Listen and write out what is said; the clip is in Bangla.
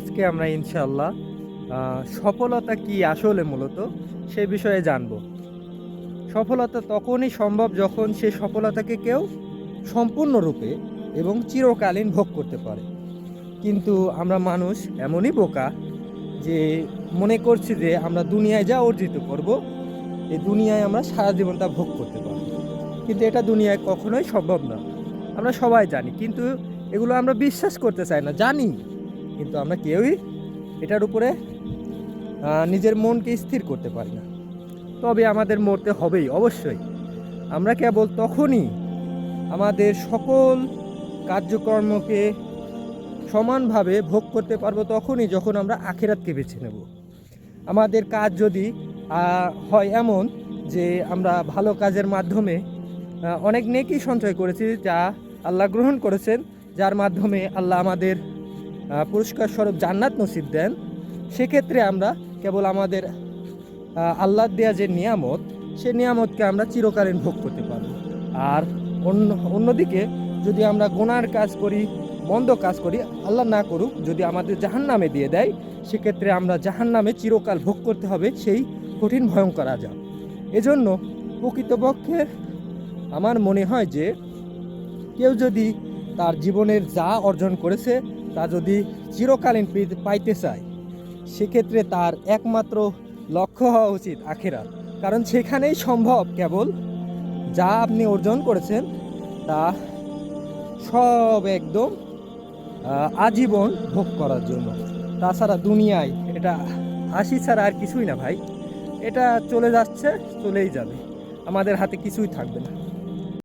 আজকে আমরা ইনশাআল্লাহ সফলতা কি আসলে মূলত সে বিষয়ে জানব। সফলতা তখনই সম্ভব যখন সে সফলতাকে কেউ সম্পূর্ণরূপে এবং চিরকালীন ভোগ করতে পারে। কিন্তু আমরা মানুষ এমনই বোকা যে মনে করছি যে আমরা দুনিয়ায় যা অর্জিত করব, এই দুনিয়ায় আমরা সারা জীবন তা ভোগ করতে পারব। কিন্তু এটা দুনিয়ায় কখনোই সম্ভব না। আমরা সবাই জানি, কিন্তু এগুলো আমরা বিশ্বাস করতে চাই না। জানি, কিন্তু আমরা কেউই এটার উপরে নিজের মনকে স্থির করতে পারি না। তবে আমাদের মরতে হবেই অবশ্যই। আমরা কেবল তখনই আমাদের সকল কার্যকর্মকে সমানভাবে ভোগ করতে পারবো তখনই যখন আমরা আখিরাতকে বেছে নেব। আমাদের কাজ যদি হয় এমন যে আমরা ভালো কাজের মাধ্যমে অনেক নেকি সঞ্চয় করেছি, যা আল্লাহ গ্রহণ করেছেন, যার মাধ্যমে আল্লাহ আমাদের পুরস্কার স্বরূপ জান্নাত নসিব দেন, সেক্ষেত্রে আমরা কেবল আমাদের আল্লাহর দেয়া যে নিয়ামত, সে নিয়ামতকে আমরা চিরকালীন ভোগ করতে পারব। আর অন্যদিকে যদি আমরা গুনার কাজ করি, মন্দ কাজ করি, আল্লাহ না করুক, যদি আমাদের জাহান্নামে দিয়ে দেয়, সেক্ষেত্রে আমরা জাহান্নামে চিরকাল ভোগ করতে হবে সেই কঠিন ভয়ঙ্কর আযাব। এজন্য প্রকৃতপক্ষে আমার মনে হয় যে কেউ যদি তার জীবনের যা অর্জন করেছে তা যদি চিরকালীন পাইতে চায়, সেক্ষেত্রে তার একমাত্র লক্ষ্য হওয়া উচিত আখিরাত। কারণ সেখানেই সম্ভব কেবল যা আপনি অর্জন করেছেন তা সব একদম আজীবন ভোগ করার জন্য। তাছাড়া দুনিয়ায় এটা হাসি ছাড়া আর কিছুই না ভাই। এটা চলে যাচ্ছে, চলেই যাবে, আমাদের হাতে কিছুই থাকবে না।